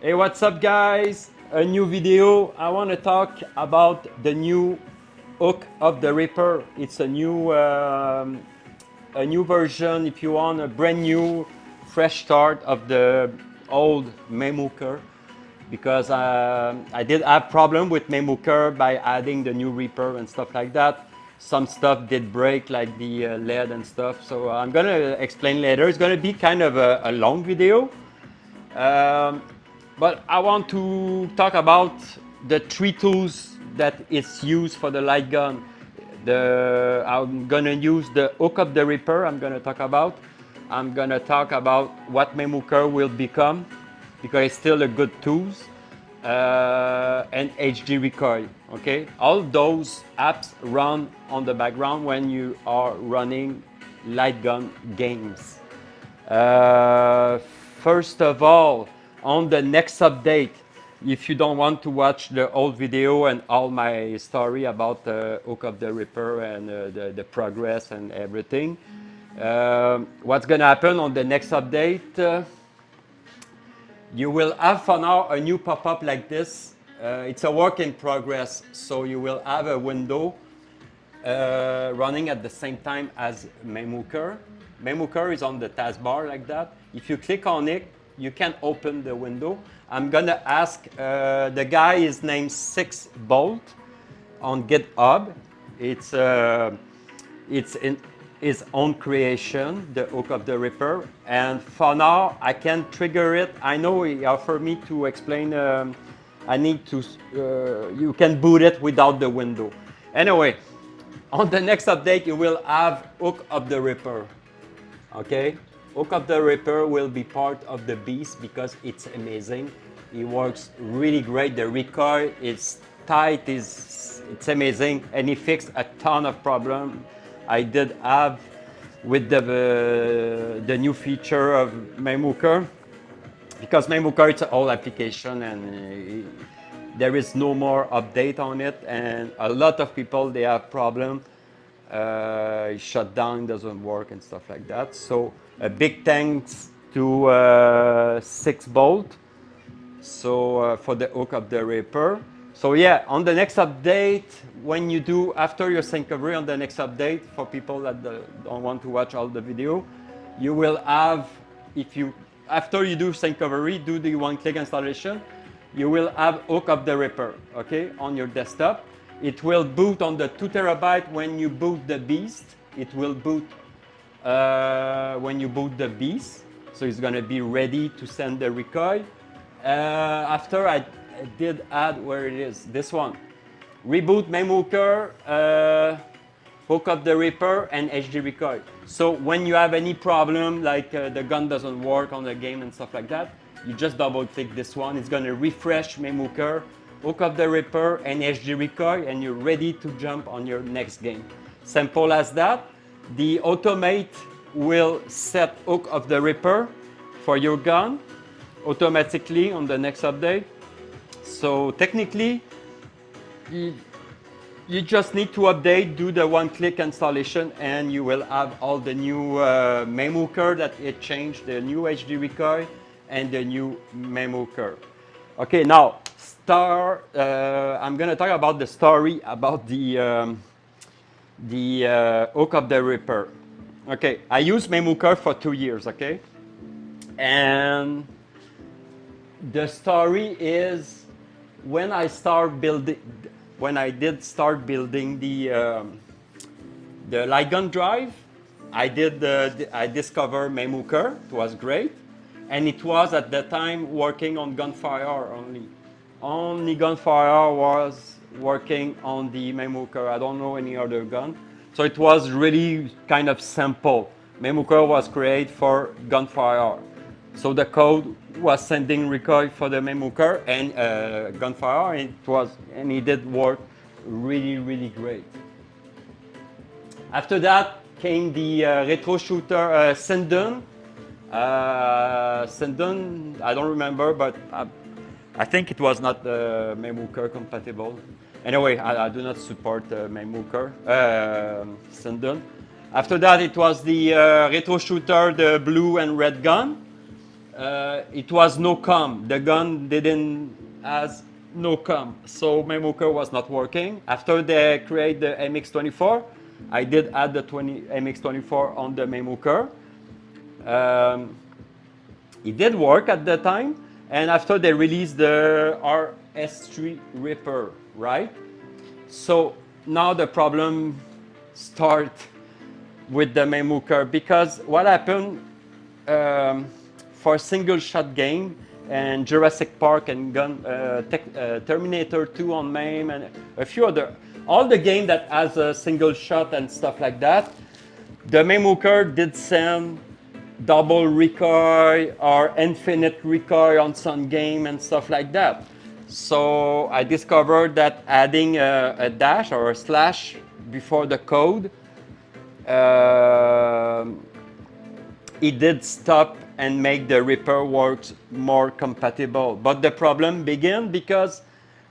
Hey, what's up guys? A new video. I want to talk about the new hook of the Reaper. It's a new version, if you want, a brand new fresh start of the old Mame Hooker, because I did have problem with Mame Hooker by adding the new Reaper and stuff like that. Some stuff did break, like the LED and stuff, so I'm gonna explain later. It's gonna be kind of a long video. Um, but I want to talk about the three tools that is used for the light gun. I'm gonna use the hook of the Reaper. I'm gonna talk about what Mame Hooker will become, because it's still a good tools, and HD Recoil. Okay, all those apps run on the background when you are running light gun games. Uh, First of all, on the next update, if you don't want to watch the old video and all my story about the hook of the Reaper and the progress and everything, what's gonna happen on the next update? You will have for now a new pop-up like this. It's a work in progress, so you will have a window running at the same time as Mame Hooker. Mame Hooker is on the taskbar like that. If you click on it, you can open the window. I'm gonna ask, the guy is named 6Bolt on GitHub. It's in his own creation, the hook of the Reaper. And for now, I can trigger it. I know he offered me to explain. I need to. You can boot it without the window. Anyway, on the next update, you will have hook of the Reaper. Okay, hook of the Reaper will be part of the Beast because it's amazing. It works really great. The recoil is tight, it's amazing, and it fixed a ton of problems I did have with the new feature of Mame Hooker, because Mame Hooker it's an old application and there is no more update on it, and a lot of people they have problem. Shut down, doesn't work and stuff like that. So a big thanks to 6Bolt. So for the hook of the Reaper. So yeah, on the next update, when you do after your syncovery on the next update, for people that don't want to watch all the video, you will have, if you after you do syncovery, do the one-click installation, you will have hook of the Reaper, okay, on your desktop. It will boot on the 2 terabyte when you boot the Beast. It will boot when you boot the Beast. So it's gonna be ready to send the recoil. After I did add, where it is, this one. Reboot Mame Hooker, hook up the Reaper and HD recoil. So when you have any problem, like the gun doesn't work on the game and stuff like that, you just double click this one. It's gonna refresh Mame Hooker, hook up the Reaper and HD recoil, and you're ready to jump on your next game. Simple as that. The automate will set hook of the Reaper for your gun automatically on the next update. So technically, you just need to update, do the one-click installation, and you will have all the new Mame Hooker that it changed, the new HD recoil and the new Mame Hooker. Okay, now I'm gonna talk about the story about the hook of the Reaper. Okay, I used Mame Hooker for 2 years. Okay, and the story is when I did start building the light gun drive, I discovered Mame Hooker. It was great, and it was at the time working on gunfire only. Only gunfire was working on the Mame Hooker. I don't know any other gun, so it was really kind of simple. Mame Hooker was created for gunfire. So the code was sending recoil for the Mame Hooker and gunfire, and it did work really, really great. After that came the retro shooter Sendun. Sendun, I don't remember, but I think it was not Mame Hooker compatible. Anyway, I do not support Mame Hooker Sendun. After that, it was the retro shooter, the blue and red gun. it was no com. The gun didn't has no com, so Mame Hooker was not working. After they create the MX24, I did add the MX24 on the Mame Hooker. It did work at the time, and after they released the RS3 Ripper, right? So now the problem start with the Mame Hooker, because what happened for single shot game and Jurassic Park and Terminator 2 on Mame and a few other, all the game that has a single shot and stuff like that, the Mame Hooker did send double recoil or infinite recoil on some game and stuff like that. So I discovered that adding a dash or a slash before the code, it did stop and make the Ripper works more compatible. But the problem began because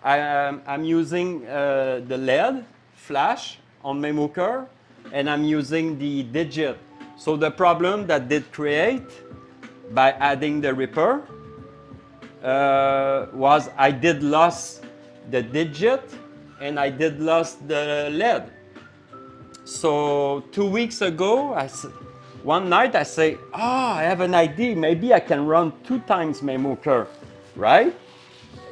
I'm using the LED flash on Mame Hooker, and I'm using the digit. So the problem that did create by adding the Ripper was I did lose the digit and I did lose the LED. So 2 weeks ago, one night I say, I have an idea. Maybe I can run 2 times Mame Hooker, right?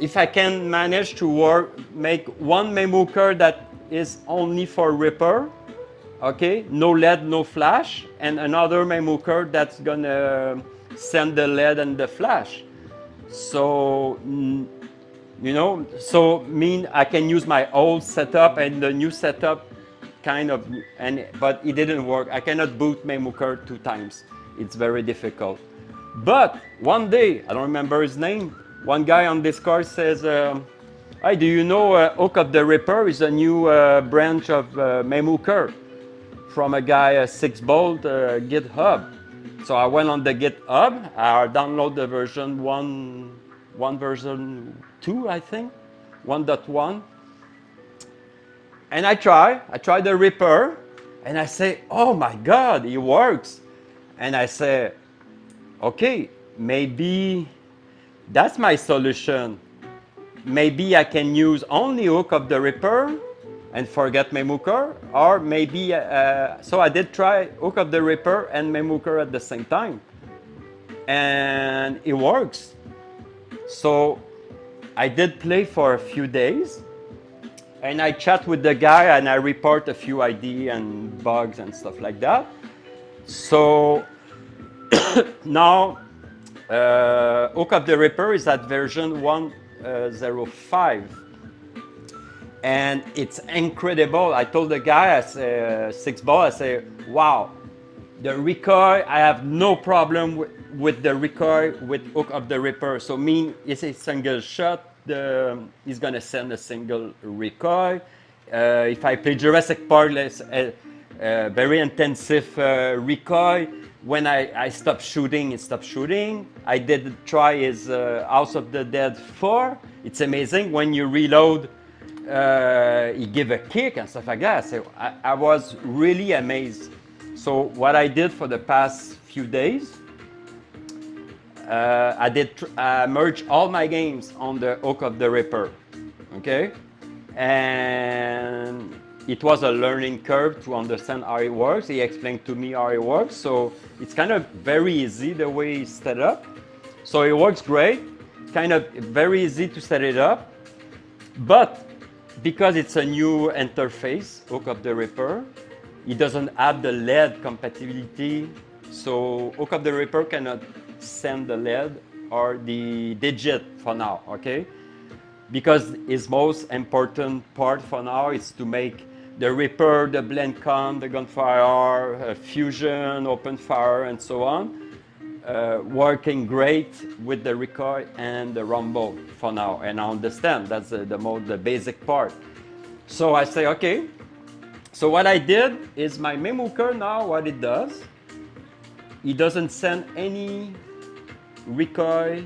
If I can manage to make one Mame Hooker that is only for Ripper, okay, no LED, no flash, and another Mame Hooker that's gonna send the LED and the flash. So, you know, so mean I can use my old setup and the new setup kind of, but it didn't work. I cannot boot Mame Hooker 2 times. It's very difficult. But one day, I don't remember his name, one guy on Discord says, hey, do you know Hook of the Ripper is a new branch of Mame Hooker from a guy, 6bolt GitHub. So I went on the GitHub, I download the version 1 version 2, I think, 1.1. And I try the Ripper, and I say, oh my God, it works. And I say, okay, maybe that's my solution. Maybe I can use only Hook of the Ripper and forget Mame Hooker, or maybe, so I did try Hook of the Ripper and Mame Hooker at the same time. And it works. So I did play for a few days, and I chat with the guy and I report a few ID and bugs and stuff like that. So now Hook of the Ripper is at version 1.05. And it's incredible. I told the guy, I say, 6bolt, I say, wow, the recoil, I have no problem with the recoil with Hook of the Ripper. So mean it's a single shot, he's gonna send a single recoil. If I play Jurassic Park, very intensive recoil. When I stop shooting, it stops shooting. I did try his House of the Dead 4. It's amazing when you reload. He gave a kick and stuff like that. So I was really amazed. So what I did for the past few days, I merged all my games on the Hook of the Ripper, okay? And it was a learning curve to understand how it works. He explained to me how it works. So it's kind of very easy the way it's set up. So it works great, kind of very easy to set it up. But because it's a new interface, Hook of the Ripper, it doesn't have the LED compatibility. So Hook of the Ripper cannot send the LED or the digit for now, okay? Because its most important part for now is to make the Ripper, the blend con, the gunfire, fusion, open fire, and so on, working great with the recoil and the rumble for now. And I understand that's the basic part. So I say, okay. So what I did is my Mame Hooker now, what it does, it doesn't send any recoil.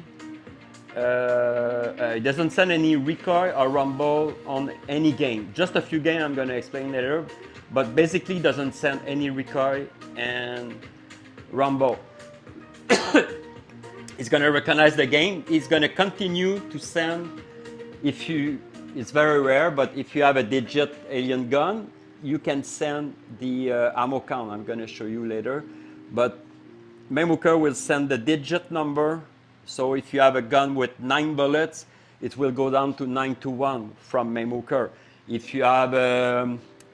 It doesn't send any recoil or rumble on any game. Just a few games I'm going to explain later, but basically doesn't send any recoil and rumble. It's going to recognize the game. It's going to continue to send, if you, it's very rare, but if you have a digit alien gun, you can send the ammo count. I'm going to show you later. But Mame Hooker will send the digit number. So if you have a gun with 9 bullets, it will go down to 921 from Mame Hooker. If you have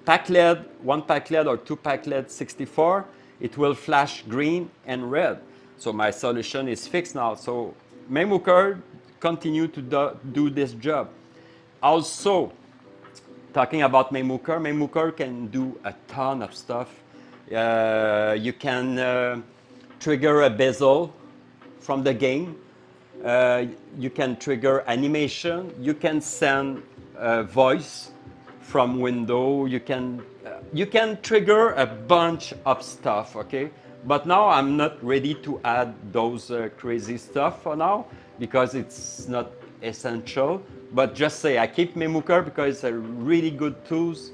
pack lead, 1 pack lead or 2 pack lead 64, it will flash green and red. So my solution is fixed now. So Mame Hooker continue to do this job. Also, talking about Mame Hooker can do a ton of stuff. You can trigger a bezel from the game. You can trigger animation. You can send voice from window. You can trigger a bunch of stuff, okay? But now I'm not ready to add those crazy stuff for now because it's not essential. But just say I keep Mame Hooker because it's a really good tools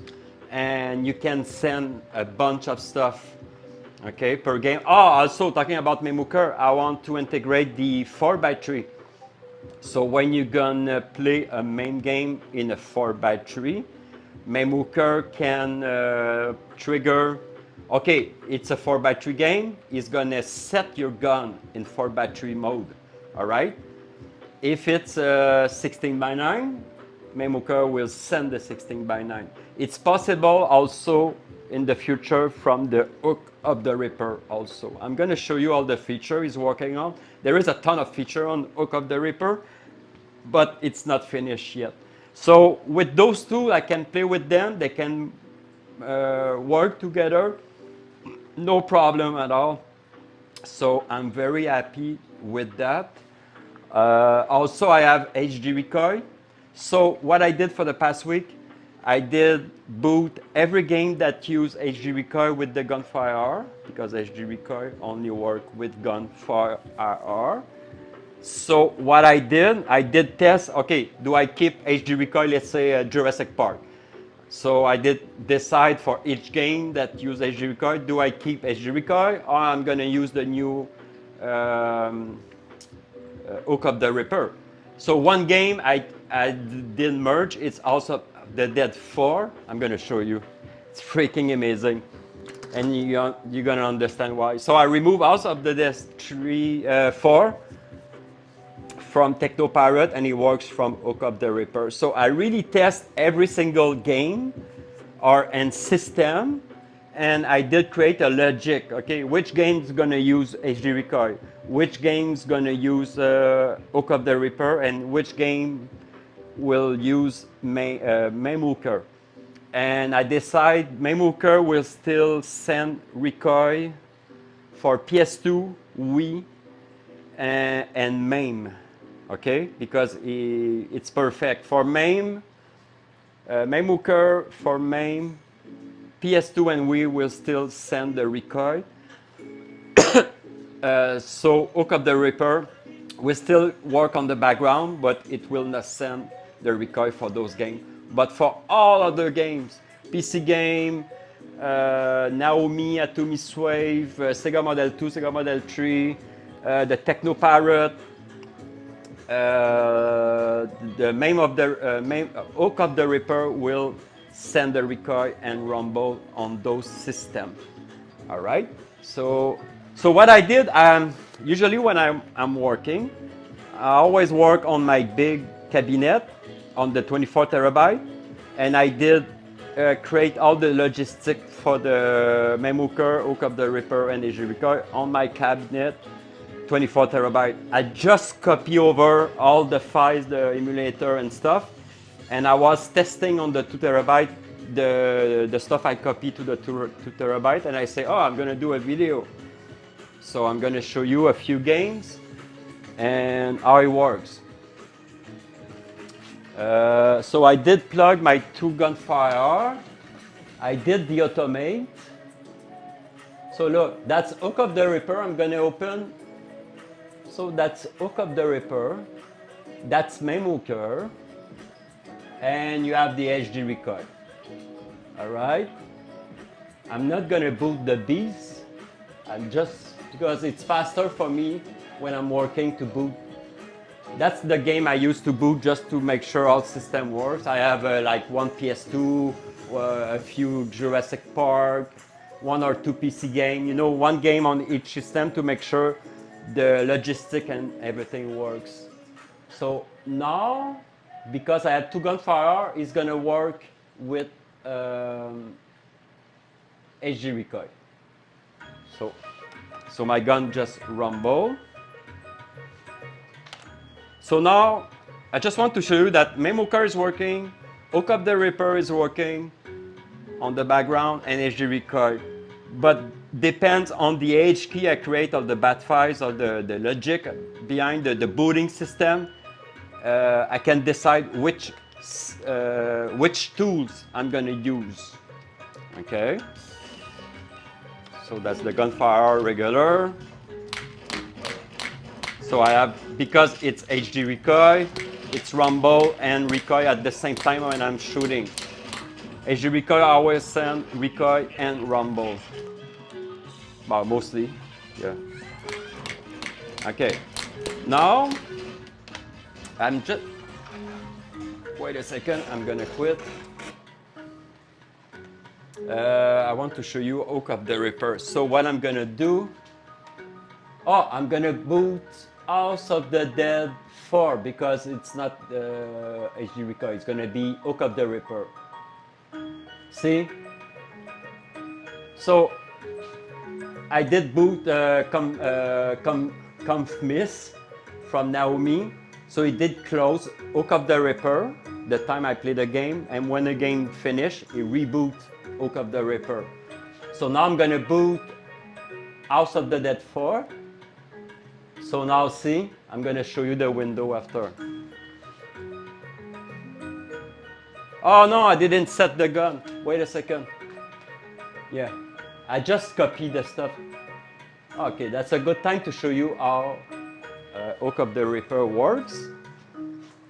and you can send a bunch of stuff, okay, per game. Oh, also talking about Mame Hooker, I want to integrate the 4x3. So when you're gonna play a main game in a 4x3, Mame Hooker can trigger, okay, it's a 4x3 game, it's gonna set your gun in 4x3 mode, all right? If it's 16:9, Mame Hooker will send the 16:9. It's possible also in the future from the Hook of the Ripper also. I'm gonna show you all the feature he's working on. There is a ton of feature on Hook of the Ripper, but it's not finished yet. So with those two, I can play with them. They can work together, no problem at all. So I'm very happy with that. Also, I have HD Recoil. So what I did for the past week, I did boot every game that use HD Recoil with the Gunfire R, because HD Recoil only work with Gunfire R. So what I did test, okay, do I keep HD Recoil, let's say Jurassic Park. So I did decide for each game that use HD Recoil, do I keep HD Recoil or I'm gonna use the new Hook of the Ripper. So one game I did merge, it's also the Dead 4. I'm gonna show you. It's freaking amazing. And you're gonna understand why. So I remove also of the Dead 4 from TechnoPirate and it works from Hook of the Ripper. So I really test every single game and system, and I did create a logic, okay, which game is gonna use HD Recoil, which game is gonna use Hook of the Ripper, and which game will use Mame Hooker. And I decide Mame Hooker will still send Recoil for PS2, Wii, and Mame, okay, because it's perfect for Mame Hooker, for Mame, PS2 and Wii will still send the Recoil. So Hook of the Ripper will still work on the background, but it will not send the Recoil for those games. But for all other games, PC game, Naomi, Atomy Swave, Sega Model 2, Sega Model 3, the TechnoPirate, the Hook of the Ripper will send the Recoil and rumble on those systems. All right. So what I did, usually when I'm working, I always work on my big cabinet on the 24 terabyte, and I did create all the logistics for the Mame Hooker, Hook of the Ripper, and HD Recoil on my cabinet. 24 terabyte. I just copy over all the files, the emulator and stuff, and I was testing on the 2 terabyte the stuff I copy to the 2 terabyte, and I say, oh, I'm gonna do a video. So I'm gonna show you a few games and how it works. So I did plug my 2 Gunfire. I did the automate. So look, that's Hook of the Ripper. I'm gonna open. So that's Hook of the Ripper, that's Mame Hooker, and you have the HD Recoil. All right? I'm not gonna boot the beast, I'm just, because it's faster for me when I'm working to boot. That's the game I use to boot just to make sure all system works. I have like one PS2, a few Jurassic Park, one or two PC game, you know, one game on each system to make sure the logistic and everything works. So now, because I had two gunfire, it's gonna work with HD recoil. So my gun just rumble. So now, I just want to show you that Mame Hooker is working, Hook Up the Ripper is working on the background, and HD recoil. But depends on the H key I create of the bat files or the logic behind the booting system. I can decide which tools I'm gonna use. Okay. So that's the gunfire regular. So I have, because it's HD recoil, it's rumble and recoil at the same time when I'm shooting. HD recoil I always send recoil and rumble. Well, mostly, yeah. Okay, now I'm just, wait a second, I'm gonna quit. I want to show you Hook Up the Ripper. So what I'm gonna do, I'm gonna boot House of the Dead 4 because it's not HD recoil, it's gonna be Hook Up the Ripper. See? So I did boot Miss from Naomi, so it did close Hook Up the Ripper the time I played the game, and when the game finished, it reboot Hook Up the Ripper. So now I'm gonna boot House of the Dead 4. So now see, I'm gonna show you the window after. Oh no, I didn't set the gun. Wait a second. Yeah, I just copied the stuff. Okay, that's a good time to show you how Hook Up the Ripper works.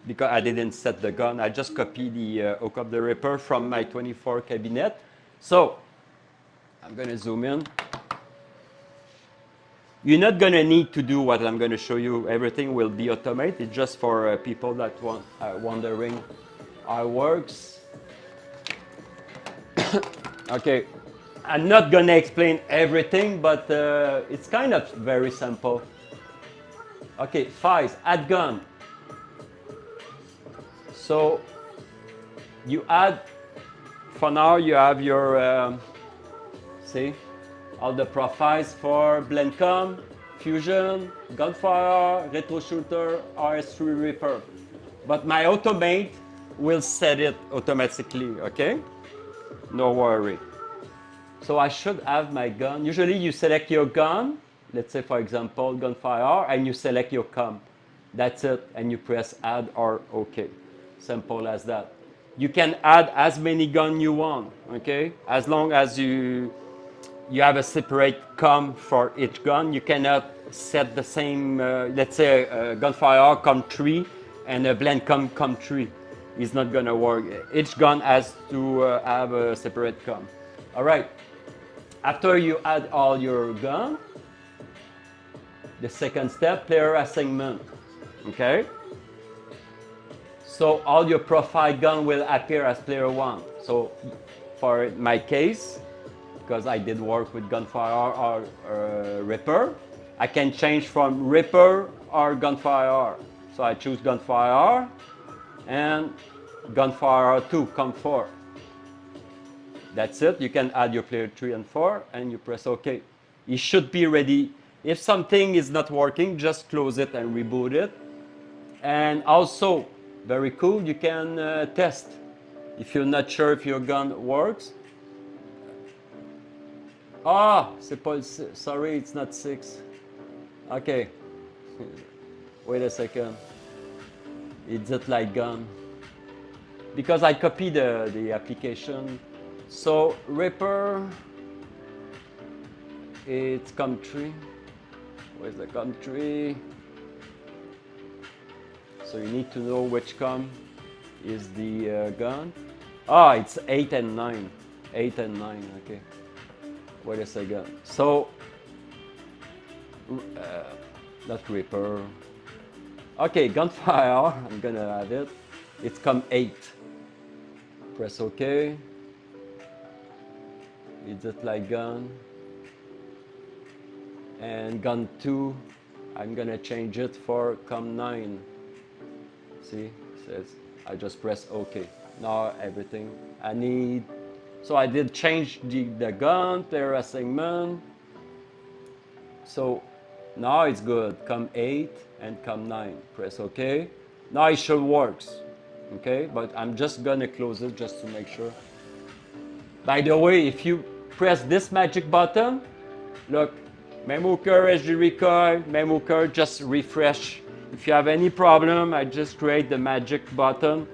Because I didn't set the gun, I just copied the Hook Up the Ripper from my 24 cabinet. So, I'm gonna zoom in. You're not gonna need to do what I'm gonna show you. Everything will be automated, just for people that are wondering how it works. Okay, I'm not gonna explain everything, but it's kind of very simple. Okay, files, add gun. So you add, for now you have your, see, all the profiles for Blendcom, Fusion, Gunfire, Retro Shooter, RS3 Reaper. But my automate will set it automatically, okay? No worry. So I should have my gun. Usually you select your gun, let's say for example Gunfire, and you select your com. That's it, and you press add or OK. Simple as that. You can add as many guns you want, okay? As long as you have a separate com for each gun. You cannot set the same, let's say a Gunfire com 3 and a Blendcom com 3. It's not gonna work. Each gun has to have a separate com. All right, after you add all your gun, the second step, player assignment, okay? So all your profile gun will appear as player 1. So for my case, because I did work with Gunfire or Ripper, I can change from Ripper or Gunfire. So I choose Gunfire and Gunfire 2, com 4. That's it. You can add your player 3 and 4 and you press OK. It should be ready. If something is not working, just close it and reboot it. And also, very cool, you can test. If you're not sure if your gun works. Ah, sorry, it's not 6. Okay. Wait a second. It's just LightGun. Because I copied the application. So Ripper, it's country. Where's the country? So you need to know which com is the gun. Ah, it's 8 and 9. 8 and 9, okay. Wait a second. So Not Reaper. Okay, gunfire, I'm gonna add it. It's come 8. Press OK. Is it LightGun? And gun 2, I'm gonna change it for com 9. See, it says I just press OK. Now everything I need. So I did change the gun, player assignment. So now it's good. Com 8 and com 9. Press OK. Now it should works. Okay, but I'm just gonna close it just to make sure. By the way, if you press this magic button, look, Mame Hooker, SG Recoil, Mame Hooker, just refresh. If you have any problem, I just create the magic button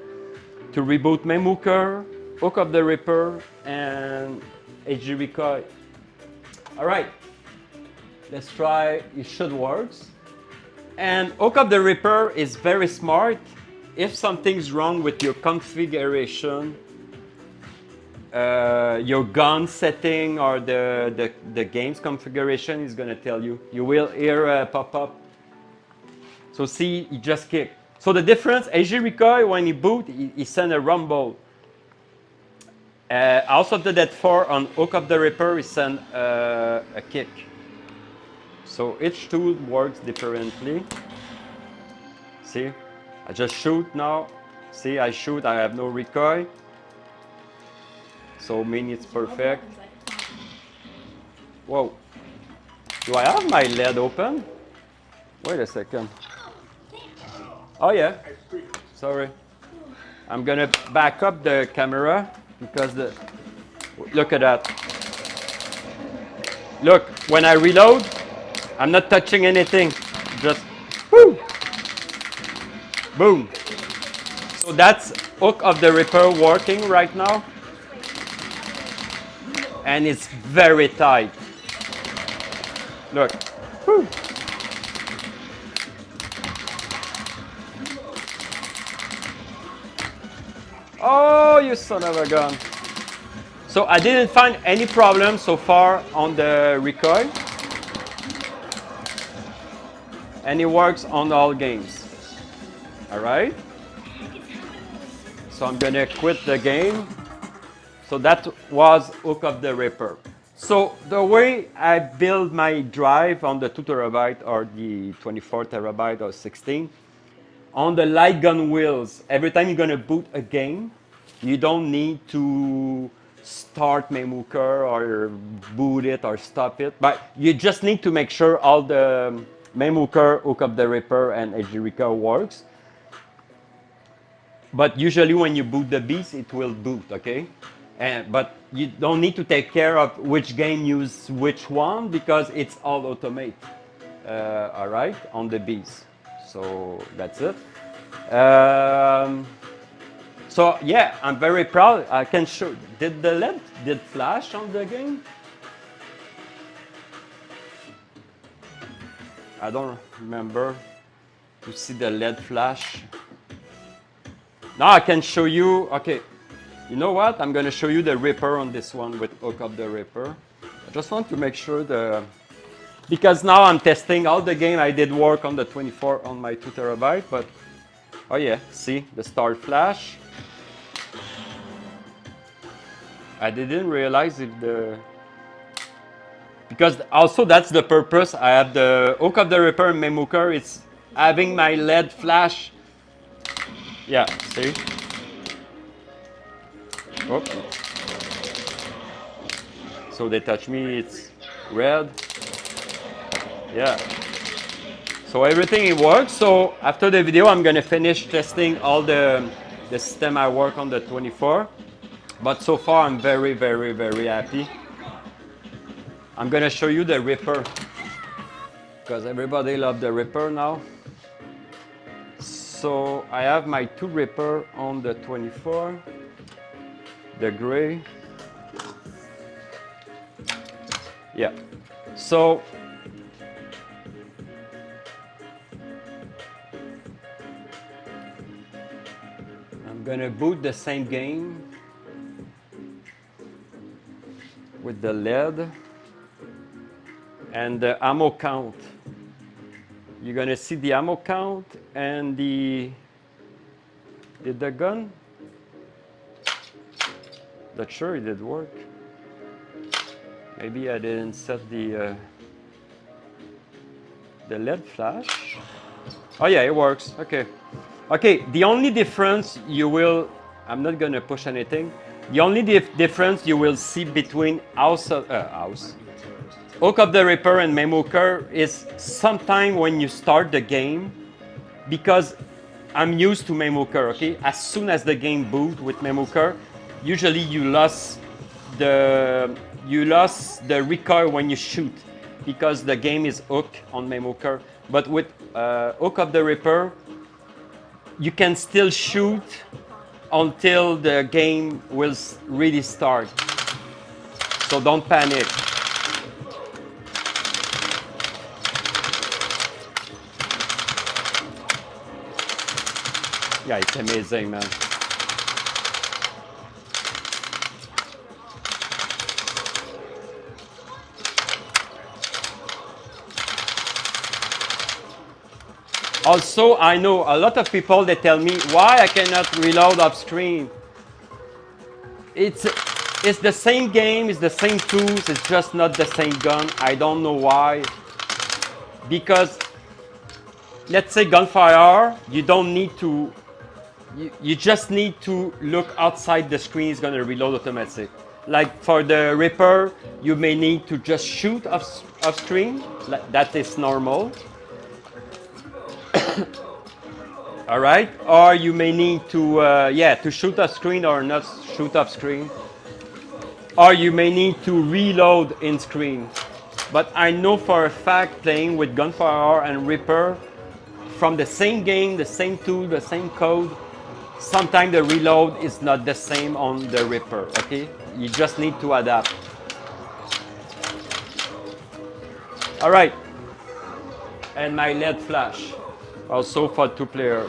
to reboot Mame Hooker, Hook of the Ripper, and SG Recoil. All right, let's try, it should work. And Hook of the Ripper is very smart. If something's wrong with your configuration, your gun setting or the game's configuration is going to tell you. You will hear a pop-up. So see, he just kicked. So the difference, AG Recoil, when he boot, he send a rumble. House of the Dead 4 on Hook of the Ripper, he send a kick. So each tool works differently. See, I just shoot now. See, I shoot, I have no recoil. So mean it's perfect. Whoa. Do I have my LED open? Wait a second. Oh yeah. Sorry. I'm gonna back up the camera because look at that. Look, when I reload, I'm not touching anything. Just whoo, boom. So that's Hook of the Ripper working right now. And it's very tight. Look. Whew. Oh, you son of a gun. So I didn't find any problem so far on the recoil. And it works on all games. All right. So I'm gonna quit the game. So that was Hook of the Ripper. So the way I build my drive on the 2 terabyte or the 24 terabyte or 16, on the LightGun wheels, every time you're gonna boot a game, you don't need to start Mame Hooker or boot it or stop it, but you just need to make sure all the Mame Hooker, Hook of the Ripper, and HG Recoil works. But usually when you boot the beast, it will boot, okay? But you don't need to take care of which game use which one because it's all automate, all right, on the beast. So that's it. So yeah, I'm very proud. I can show. Did the LED flash on the game? I don't remember to see the LED flash. Now I can show you. Okay. You know what? I'm going to show you the Ripper on this one with Hook of the Ripper. I just want to make sure because now I'm testing all the game. I did work on the 24 on my 2 terabyte, but oh yeah, see the start flash. I didn't realize if because also that's the purpose. I have the Hook of the Ripper and Mame Hooker. It's having my LED flash. Yeah, see? Oh. So they touch me, it's red. Yeah. So everything it works. So after the video, I'm gonna finish testing all the system I work on the 24. But so far, I'm very, very, very happy. I'm gonna show you the Ripper because everybody loves the Ripper now. So I have my 2 Ripper on the 24. The gray. Yeah. So I'm gonna boot the same game with the LED and the ammo count. You're gonna see the ammo count and the gun. Not sure it did work. Maybe I didn't set the LED flash. Oh yeah, it works. Okay. Okay, the only difference you will, I'm not gonna push anything. The only difference you will see between Hook of the Ripper and Mame Hooker is sometime when you start the game, because I'm used to Mame Hooker, okay? As soon as the game boots with Mame Hooker, usually you lost the recoil when you shoot, because the game is hooked on Mame Hooker. But with Hook of the Ripper, you can still shoot until the game will really start. So don't panic. Yeah, it's amazing, man. Also, I know a lot of people, they tell me why I cannot reload off screen. It's the same game, it's the same tools, it's just not the same gun. I don't know why. Because let's say gunfire, you don't need to, you just need to look outside the screen, it's gonna reload automatic. Like for the Ripper, you may need to just shoot off screen, that is normal. All right, or you may need to, to shoot off screen or not shoot off screen. Or you may need to reload in screen. But I know for a fact, playing with Gunfire and Ripper, from the same game, the same tool, the same code, sometimes the reload is not the same on the Ripper, okay? You just need to adapt. All right, and my LED flash. Also for 2-player.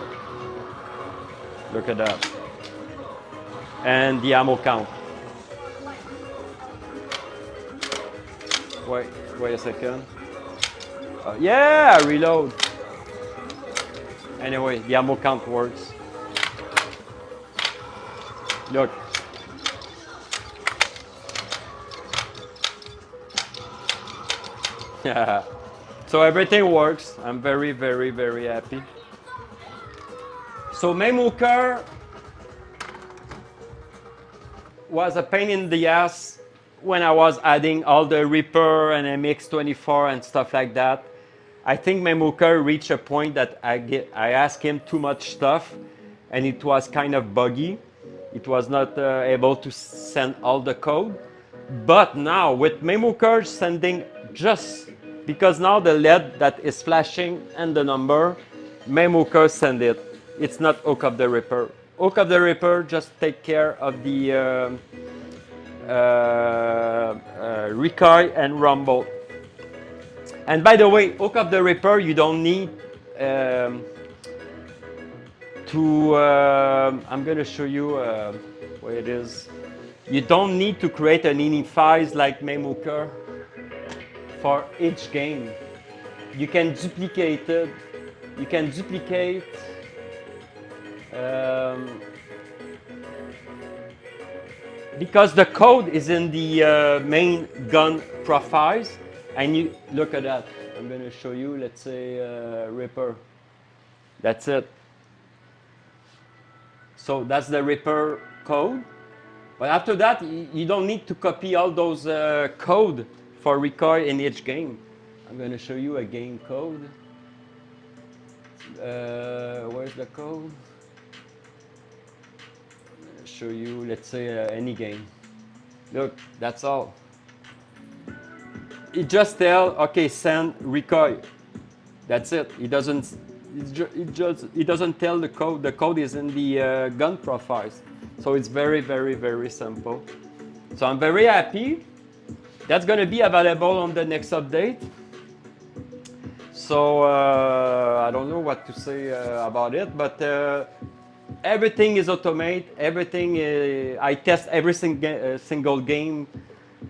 Look at that. And the ammo count. Wait a second. Yeah, reload. Anyway, the ammo count works. Look. Yeah. So everything works. I'm very, very, very happy. So Mame Hooker was a pain in the ass when I was adding all the Ripper and MX24 and stuff like that. I think Mame Hooker reached a point that I asked him too much stuff, and it was kind of buggy. It was not able to send all the code. But now with Mame Hooker sending just, because now the LED that is flashing and the number, Mame Hooker send it. It's not Hook of the Ripper. Hook of the Ripper just take care of the recoil and rumble. And by the way, Hook of the Ripper, you don't need to, I'm going to show you where it is. You don't need to create an init files like Mame Hooker for each game. You can duplicate it. You can duplicate because the code is in the main gun profiles, and you look at that. I'm going to show you, let's say Ripper. That's it. So that's the Ripper code. But after that, you don't need to copy all those code for recoil in each game. I'm going to show you a game code. Where's the code? Show you, let's say any game. Look, that's all. It just tell, okay, send recoil. That's it. It doesn't tell the code. The code is in the gun profiles. So it's very, very, very simple. So I'm very happy. That's going to be available on the next update. So I don't know what to say about it, but everything is automated. Everything I test every single game.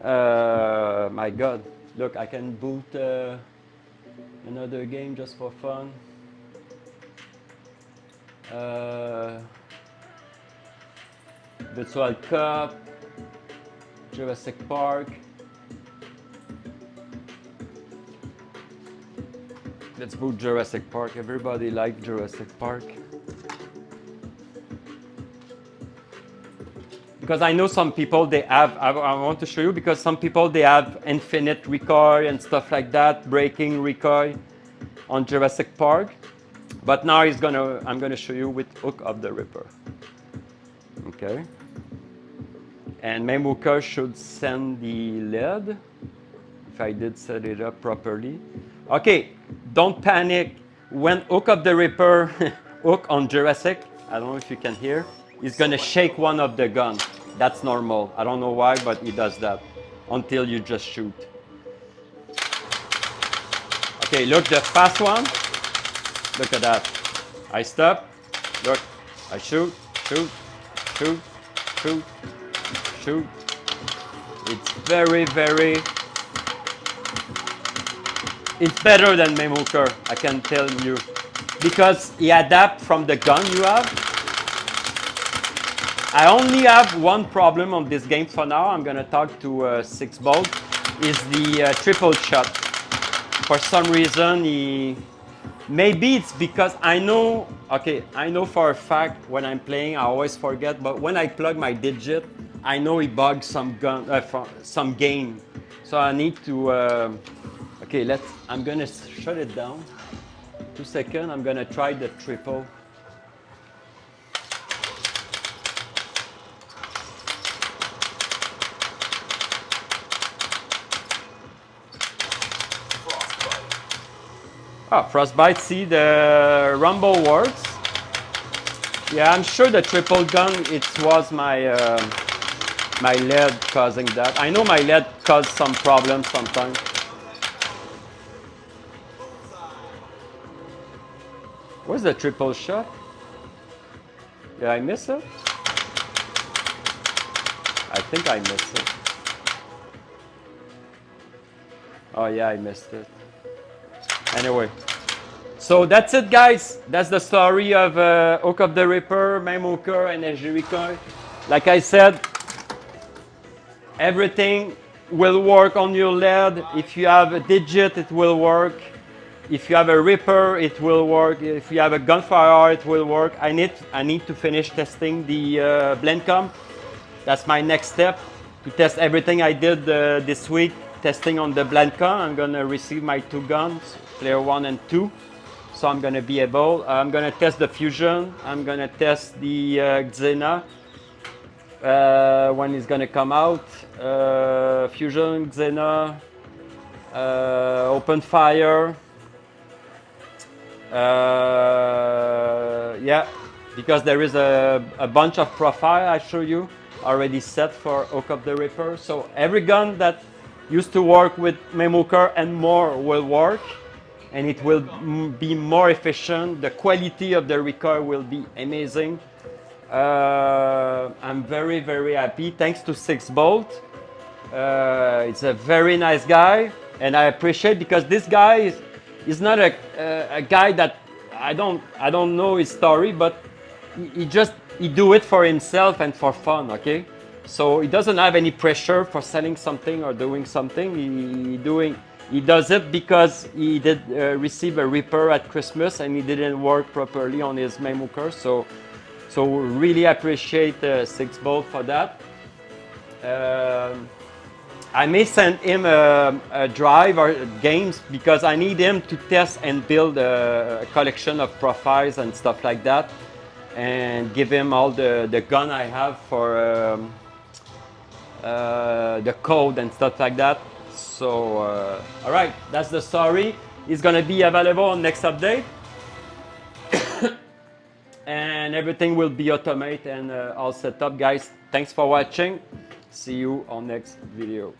My God, look, I can boot Another game just for fun. Virtual Cup, Jurassic Park. Let's boot Jurassic Park. Everybody like Jurassic Park. Because I know some people, they have, I want to show you, because some people, they have infinite recoil and stuff like that, breaking recoil on Jurassic Park. But now I'm gonna show you with Hook of the Ripper. Okay. And Mame Hooker should send the LED, if I did set it up properly. Okay, don't panic. When Hook of the Ripper, hook on Jurassic, I don't know if you can hear, he's gonna shake one of the guns. That's normal. I don't know why, but he does that until you just shoot. Okay, look, the fast one. Look at that. I stop. Look, I shoot, shoot, shoot, shoot, shoot. It's very, very. It's better than Mame Hooker, I can tell you, because he adapts from the gun you have. I only have one problem on this game for now. I'm gonna talk to 6 Bolt. Is the triple shot. For some reason, maybe it's because I know. Okay, I know for a fact when I'm playing, I always forget. But when I plug my digit, I know he bugs some some game. So I need to. Okay, I'm gonna shut it down. 2 seconds. I'm gonna try the triple. Ah, Frostbite, see the rumble works. Yeah, I'm sure the triple gun, it was my my LED causing that. I know my LED caused some problems sometimes. Where's the triple shot? Did I miss it? I think I missed it. Oh yeah, I missed it. Anyway, so that's it, guys. That's the story of Hook of the Ripper, Mame Hooker, and SG Recoil. Like I said, everything will work on your LED. If you have a digit, it will work. If you have a Ripper, it will work. If you have a gunfire, it will work. I need to finish testing the blendcom. That's my next step, to test everything I did this week, testing on the blendcom. I'm gonna receive my 2 guns, player 1 and 2. So I'm gonna be able, I'm gonna test the Fusion. I'm gonna test the Xena when it's gonna come out. Fusion, Xena, Open Fire. Yeah, because there is a bunch of profile I show you already set for Hook of the Ripper. So every gun that used to work with Mame Hooker and more will work, and it will be more efficient. The quality of the recoil will be amazing. I'm very, very happy. Thanks to 6 Bolt. It's a very nice guy, and I appreciate, because this guy is not a guy that I don't know his story, but he do it for himself and for fun. Okay, so he doesn't have any pressure for selling something or doing something. He does it because he did receive a Ripper at Christmas and he didn't work properly on his Mame Hooker. So really appreciate 6 Bolt for that. I may send him a drive or games, because I need him to test and build a collection of profiles and stuff like that, and give him all the gun I have for the code and stuff like that. So all right, that's the story. It's gonna be available on next update. And everything will be automated and all set up, guys. Thanks for watching. See you on next video.